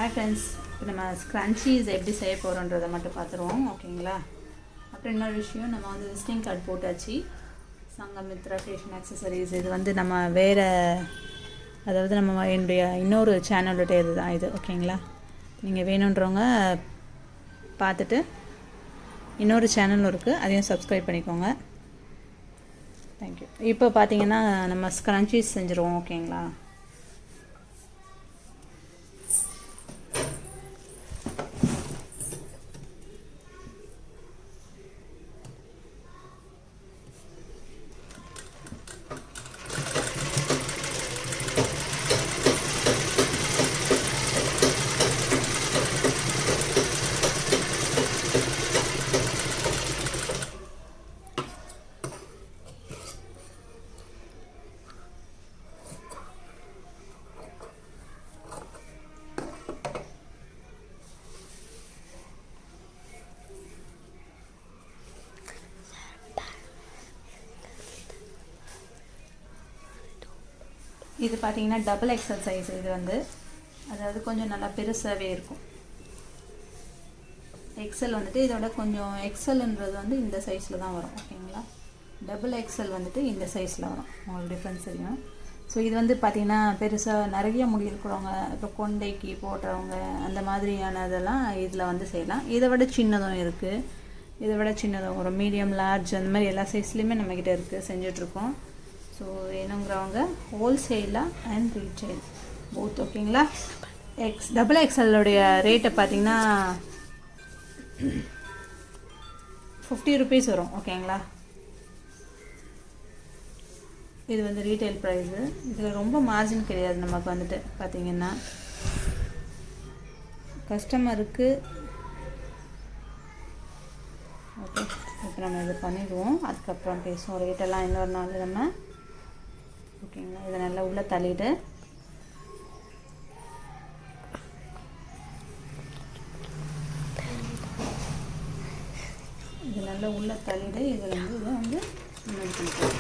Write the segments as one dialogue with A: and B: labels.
A: Hi friends, இப்போ நம்ம scrunchies எப்படி செய்ய போகிறோன்றதை மட்டும் பார்த்துருவோம். ஓகேங்களா? அப்புறம் இன்னொரு விஷயம், நம்ம வந்து விசிட்டிங் கார்டு போட்டாச்சு. Sanghamitra fashion accessories. இது வந்து நம்ம வேறு, அதாவது நம்ம என்னுடைய இன்னொரு சேனலோட இது தான் இது. ஓகேங்களா? நீங்கள் வேணுன்றவங்க பார்த்துட்டு இன்னொரு சேனலும் இருக்குது, அதையும் சப்ஸ்கிரைப் பண்ணிக்கோங்க. தேங்க்யூ. இப்போ பார்த்தீங்கன்னா நம்ம ஸ்க்ரன்ச்சீஸ் செஞ்சுருவோம். ஓகேங்களா? இது பார்த்தீங்கன்னா டபுள் எக்ஸல் சைஸ். இது வந்து அதாவது கொஞ்சம் நல்லா பெருசாகவே இருக்கும். எக்ஸல் வந்துட்டு இதோட கொஞ்சம், எக்ஸல்ன்றது வந்து இந்த சைஸில் தான் வரும். ஓகேங்களா? டபுள் எக்ஸல் வந்துட்டு இந்த சைஸில் வரும். உங்களுக்கு டிஃப்ரென்ஸ் தெரியும். ஸோ இது வந்து பார்த்திங்கன்னா பெருசாக நிறைய முடி இருக்கிறவங்க, இப்போ கொண்டைக்கு போடுறவங்க, அந்த மாதிரியானதெல்லாம் இதில் வந்து செய்யலாம். இதை விட சின்னதும் இருக்குது, இதை விட சின்னதும் ஒரு மீடியம், லார்ஜ், அந்த மாதிரி எல்லா சைஸ்லேயுமே நம்மக்கிட்ட இருக்குது, செஞ்சிட்ருக்கோம். ஸோ வேணுங்கிறவங்க ஹோல்சேலாக அண்ட் ரீட்டைல் போத். ஓகேங்களா? டபுள் எக்ஸலோடைய ரேட்டை பார்த்தீங்கன்னா 50 rupees வரும். ஓகேங்களா? இது வந்து ரீட்டைல் ப்ரைஸு. இதில் ரொம்ப மார்ஜின் கிடையாது நமக்கு வந்துட்டு. பார்த்திங்கன்னா கஸ்டமருக்கு ஓகே. இப்போ நம்ம இது பண்ணிடுவோம், அதுக்கப்புறம் பேசுவோம். ரேட்டெல்லாம் இன்னொரு நாள் நம்ம. ஓகேங்களா? இதை நல்லா உள்ளே தள்ளிட்டு இது நல்லா உள்ளே தள்ளிட்டு இதில் வந்து இதை வந்து நம்ம இது பண்ணிக்கலாம்.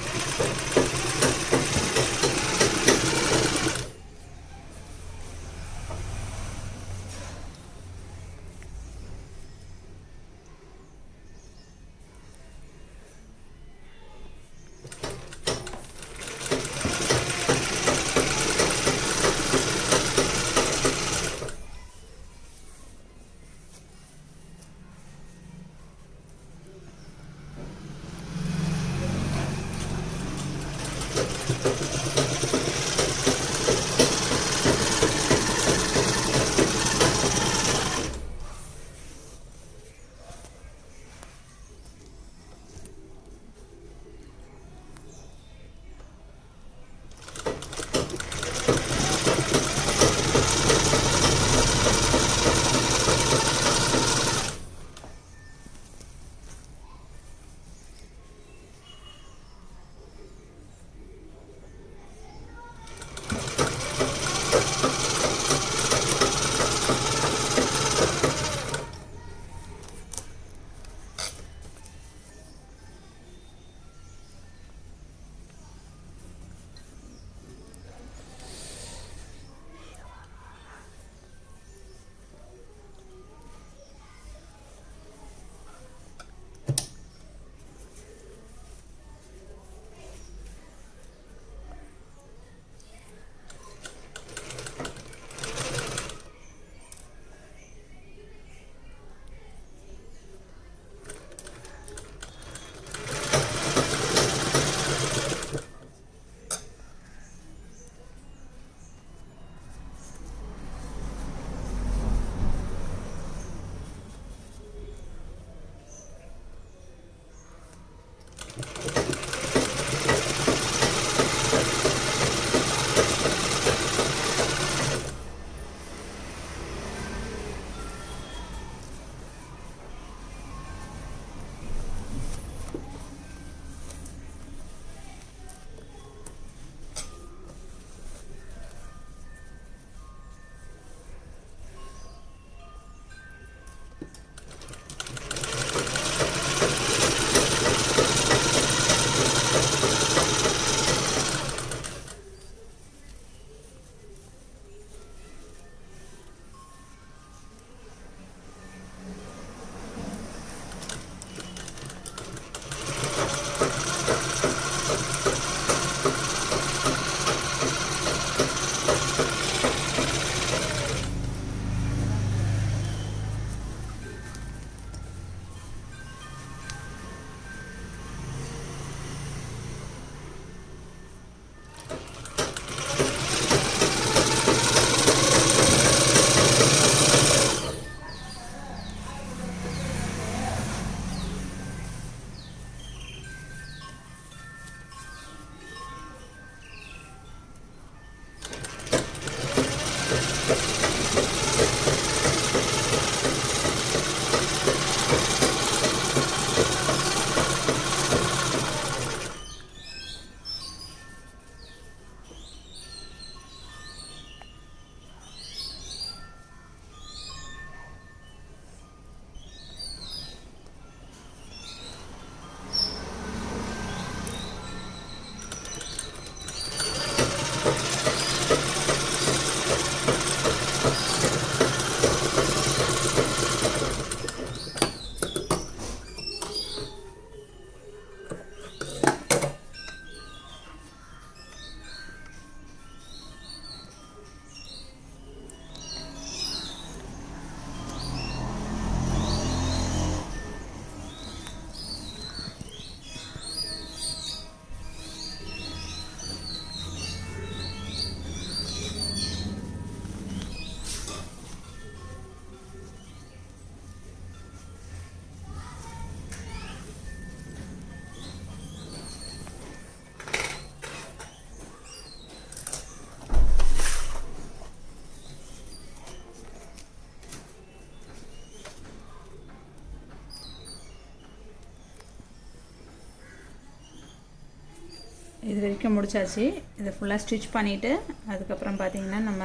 A: வரைக்கும் முடிச்சாச்சு. இதை ஃபுல்லாக ஸ்டிச் பண்ணிவிட்டு அதுக்கப்புறம் பார்த்திங்கன்னா நம்ம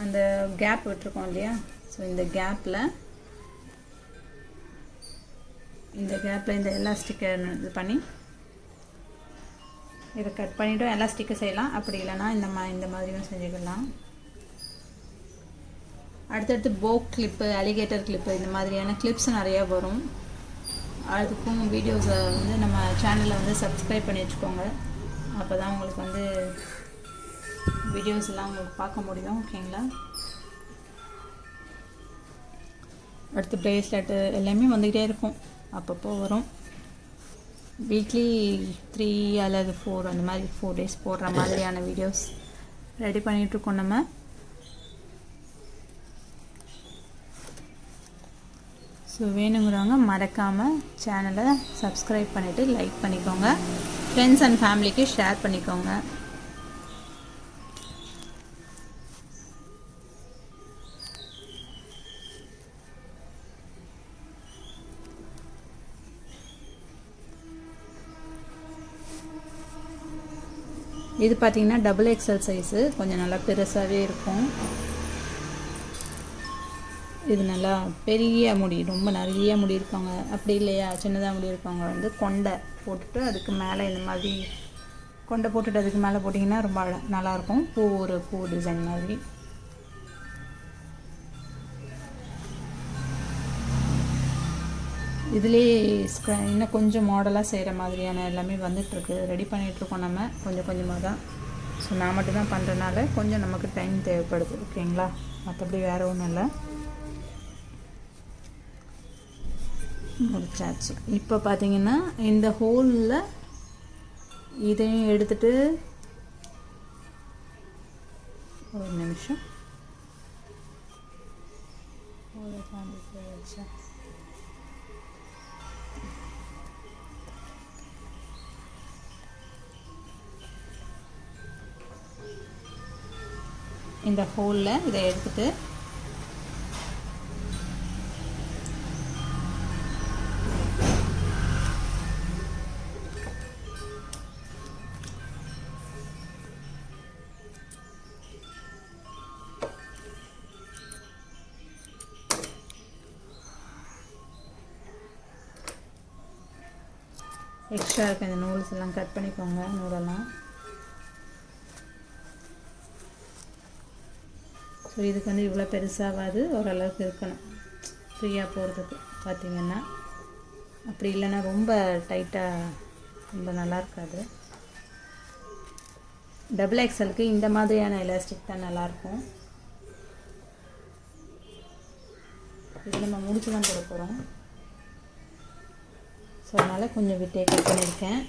A: அந்த கேப் விட்டுருக்கோம் இல்லையா, ஸோ இந்த கேப்பில் இந்த எலாஸ்டிக்கை இது பண்ணி இதை கட் பண்ணிவிட்டு எலாஸ்டிக்கை செய்யலாம். அப்படி இல்லைனா இந்த மாதிரியும் செஞ்சுக்கலாம். அடுத்தடுத்து போக் கிளிப்பு, அலிகேட்டர் கிளிப்பு, இந்த மாதிரியான கிளிப்ஸ் நிறையா வரும். அதுக்கும் வீடியோஸை வந்து நம்ம சேனலில் வந்து சப்ஸ்கிரைப் பண்ணி வச்சுக்கோங்க. அப்போ தான் உங்களுக்கு வந்து வீடியோஸ் எல்லாம் உங்களுக்கு பார்க்க முடியும். ஓகேங்களா. அடுத்து ப்ரேஸ்லெட்டு எல்லாமே வந்துக்கிட்டே இருக்கும், அப்பப்போ வரும். வீக்லி 3 அல்லது 4 அந்த மாதிரி 4 days போடுற மாதிரியான வீடியோஸ் ரெடி பண்ணிகிட்ருக்கோம் நம்ம. ஸோ வேணுங்கிறவங்க மறக்காமல் சேனலை சப்ஸ்கிரைப் பண்ணிவிட்டு லைக் பண்ணிக்கோங்க. ஃப்ரெண்ட்ஸ் அண்ட் ஃபேமிலிக்கு ஷேர் பண்ணிக்கோங்க. இது பார்த்திங்கன்னா டபுள் எக்ஸல் சைஸு, கொஞ்சம் நல்லா பெருசாகவே இருக்கும். இது நல்லா பெரிய முடி, ரொம்ப நிறைய முடி இருக்காங்க, அப்படி இல்லையா சின்னதாக முடி இருக்கவங்க வந்து கொண்டை போட்டுட்டு அதுக்கு மேலே இந்த மாதிரி கொண்டை போட்டுட்டு அதுக்கு மேலே போட்டிங்கன்னா ரொம்ப நல்லாயிருக்கும். பூ டிசைன் மாதிரி. இதுலேயே இன்னும் கொஞ்சம் மாடலாக செய்கிற மாதிரியான எல்லாமே வந்துட்டுருக்கு, ரெடி பண்ணிகிட்ருக்கோம் நம்ம கொஞ்சம் கொஞ்சமாக தான். ஸோ நான் மட்டும்தான் பண்ணுறதுனால கொஞ்சம் நமக்கு டைம் தேவைப்படுது. ஓகேங்களா. மற்றபடி வேறு ஒன்றும் இல்லை. முடிச்சாச்சு. இப்போ பார்த்தீங்கன்னா இந்த ஹோலில் இதையும் எடுத்துட்டு ஒரு நிமிஷம் இந்த ஹோலில் இதை எடுத்துட்டு எக்ஸ்ட்ரா இருக்க இந்த நூல்ஸ் எல்லாம் கட் பண்ணிக்கோங்க. நூலெல்லாம் ஸோ இதுக்கு வந்து இவ்வளோ பெருசாகாது, ஓரளவுக்கு இருக்கணும் ஃப்ரீயாக போகிறதுக்கு. பார்த்திங்கன்னா அப்படி இல்லைன்னா ரொம்ப டைட்டாக ரொம்ப நல்லா இருக்காது. டபுள் எக்ஸலுக்கு இந்த மாதிரியான எலாஸ்டிக் தான் நல்லாயிருக்கும். இது நம்ம முடிச்சு தான் போட போகிறோம். ஸோ அதனால் கொஞ்சம் விட்டே கட் பண்ணியிருக்கேன்.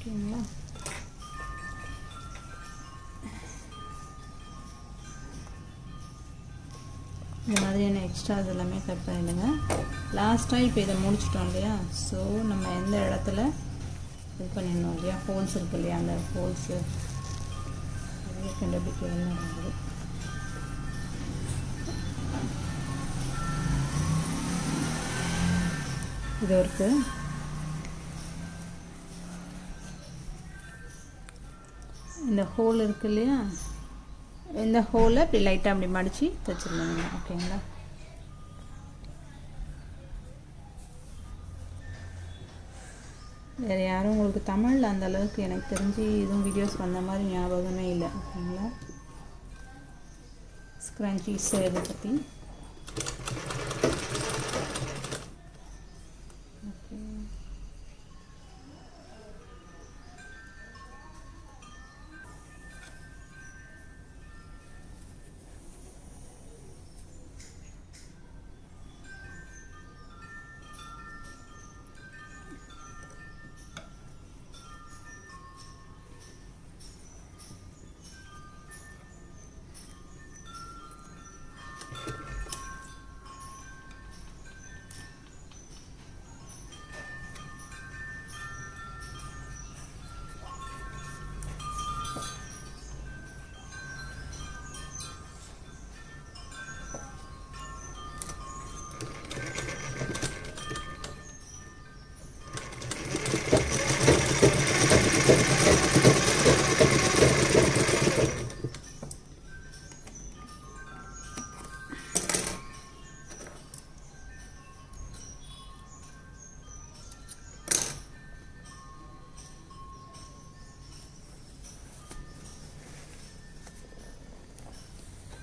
A: ஓகேங்களா. இந்த மாதிரியான எக்ஸ்ட்ரா இது எல்லாமே கட் பண்ணிவிடுங்க. லாஸ்ட்டாக இப்போ இதை முடிச்சிட்டோம் இல்லையா, ஸோ நம்ம எந்த இடத்துல இது பண்ணிடணும் இல்லையா, ஹோல்ஸ் இருக்குது இல்லையா, அந்த ஹோல்ஸு கண்டுபிடிக்க என்ன ஆகுது. இது இருக்குது. இந்த ஹோல் இருக்குது இல்லையா, இந்த ஹோலை இப்படி லைட்டாக அப்படி மடித்து தைச்சிருந்தேங்க. ஓகேங்களா. வேறு யாரும் உங்களுக்கு தமிழில் அந்த அளவுக்கு எனக்கு தெரிஞ்சு எதுவும் வீடியோஸ் வந்த மாதிரி ஞாபகமே இல்லை. ஓகேங்களா. ஸ்க்ரன்ச்சீஸ் இதை பற்றி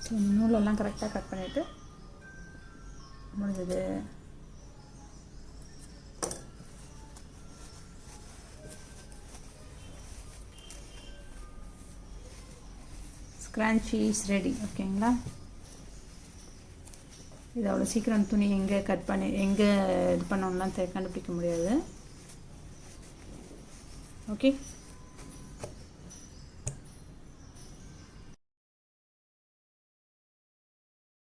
A: ஸோ நூலெல்லாம் கரெக்டாக கட் பண்ணிவிட்டு முடிஞ்சது. ஸ்க்ரான்ச்சி இஸ் ரெடி. ஓகேங்களா? இது அவ்வளோ சீக்கிரம் துணி எங்கே கட் பண்ணி எங்கே இது பண்ணோம்லாம் கண்டுபிடிக்க முடியாது. ஓகே.